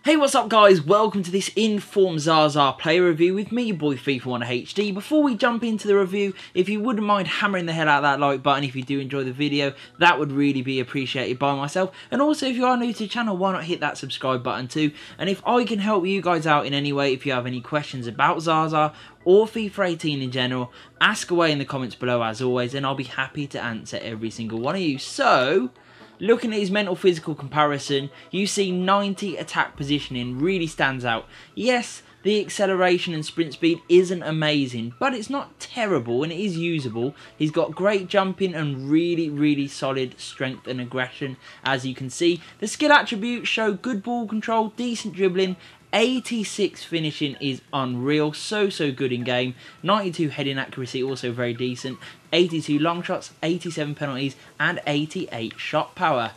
Hey, what's up guys? Welcome to this Inform Zaza player review with me, your boy FIFA 1 HD. Before we jump into the review, if you wouldn't mind hammering the hell out of that like button if you do enjoy the video, that would really be appreciated by myself. And also, if you are new to the channel, why not hit that subscribe button too? And if I can help you guys out in any way, if you have any questions about Zaza or FIFA 18 in general, ask away in the comments below as always, and I'll be happy to answer every single one of you. So, looking at his mental physical comparison, you see 90 attack positioning really stands out. Yes, the acceleration and sprint speed isn't amazing, but it's not terrible and it is usable. He's got great jumping and really solid strength and aggression, as you can see. The skill attributes show good ball control, decent dribbling, 86 finishing is unreal, so good in game, 92 heading accuracy also very decent, 82 long shots, 87 penalties and 88 shot power.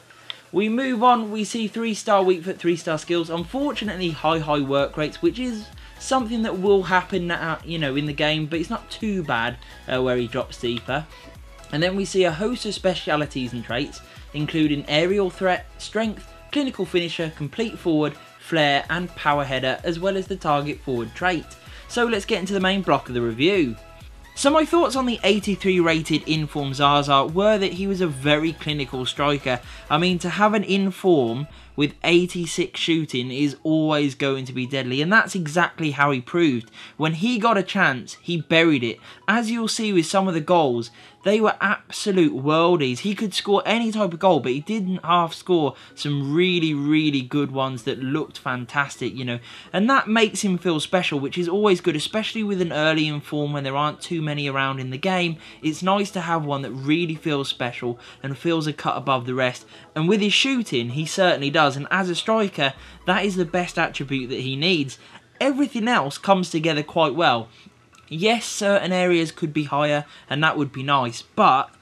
We move on, we see 3-star weak foot, 3-star skills, unfortunately high work rates, which is something that will happen in the game, but it's not too bad where he drops deeper. And then we see a host of specialities and traits, including aerial threat, strength, clinical finisher, complete forward, flair and power header, as well as the target forward trait. So let's get into the main block of the review. So my thoughts on the 83 rated Inform Zaza were that he was a very clinical striker. I mean, to have an Inform with 86 shooting is always going to be deadly, and that's exactly how he proved. When he got a chance, he buried it. As you'll see with some of the goals, they were absolute worldies. He could score any type of goal, but he didn't half score some really good ones that looked fantastic, and that makes him feel special, which is always good, especially with an early Inform when there aren't too many around in the game. It's nice to have one that really feels special and feels a cut above the rest, and with his shooting, he certainly does. And as a striker, that is the best attribute that he needs. Everything else comes together quite well. Yes, certain areas could be higher, and that would be nice, but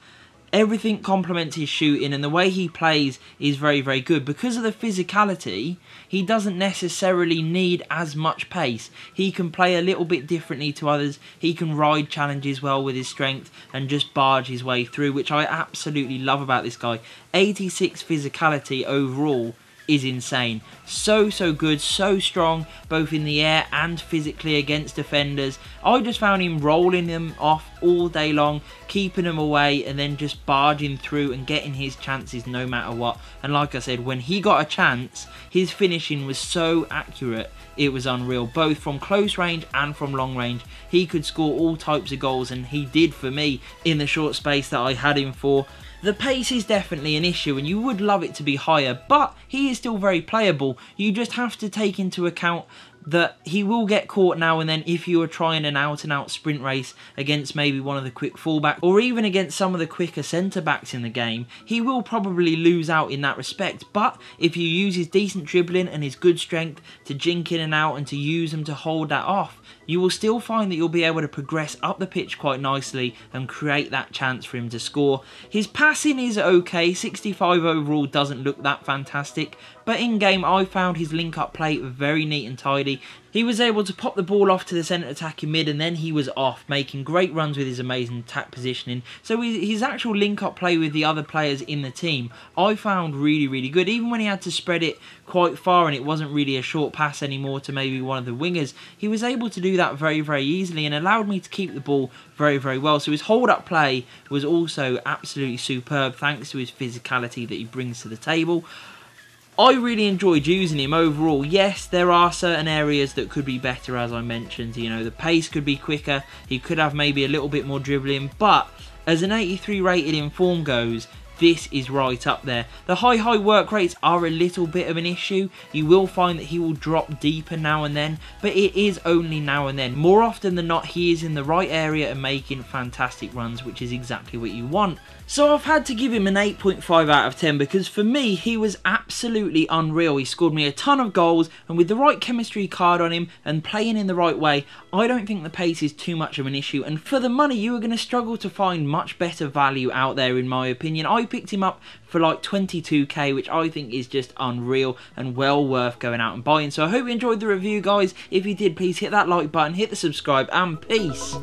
everything complements his shooting, and the way he plays is very good. Because of the physicality, he doesn't necessarily need as much pace. He can play a little bit differently to others. He can ride challenges well with his strength and just barge his way through, which I absolutely love about this guy. 86 physicality overall is insane. So good, so strong, both in the air and physically against defenders. I just found him rolling them off all day long, keeping them away, and then just barging through and getting his chances no matter what. And like I said, when he got a chance, his finishing was so accurate, it was unreal, both from close range and from long range. He could score all types of goals, and he did for me in the short space that I had him for. The pace is definitely an issue, and you would love it to be higher, but he is still very playable. You just have to take into account that he will get caught now and then if you are trying an out-and-out sprint race against maybe one of the quick fullbacks, or even against some of the quicker centre-backs in the game. He will probably lose out in that respect, but if you use his decent dribbling and his good strength to jink in and out and to use them to hold that off, you will still find that you'll be able to progress up the pitch quite nicely and create that chance for him to score. His passing is okay, 65 overall doesn't look that fantastic, but in game I found his link-up play very neat and tidy. He was able to pop the ball off to the centre attacking mid, and then he was off, making great runs with his amazing attack positioning. So his actual link-up play with the other players in the team, I found really good. Even when he had to spread it quite far and it wasn't really a short pass anymore to maybe one of the wingers, he was able to do that very easily and allowed me to keep the ball very well. So his hold-up play was also absolutely superb, thanks to his physicality that he brings to the table. I really enjoyed using him overall. Yes, there are certain areas that could be better, as I mentioned. The pace could be quicker. He could have maybe a little bit more dribbling. But as an 83 rated Inform goes, this is right up there. The high work rates are a little bit of an issue. You will find that he will drop deeper now and then, but it is only now and then. More often than not, he is in the right area and making fantastic runs, which is exactly what you want. So I've had to give him an 8.5 out of 10 because for me, he was absolutely unreal. He scored me a ton of goals, and with the right chemistry card on him and playing in the right way, I don't think the pace is too much of an issue. And for the money, you are going to struggle to find much better value out there, in my opinion. I picked him up for like 22k, which I think is just unreal and well worth going out and buying. So I hope you enjoyed the review, guys. If you did, please hit that like button, hit the subscribe, and peace.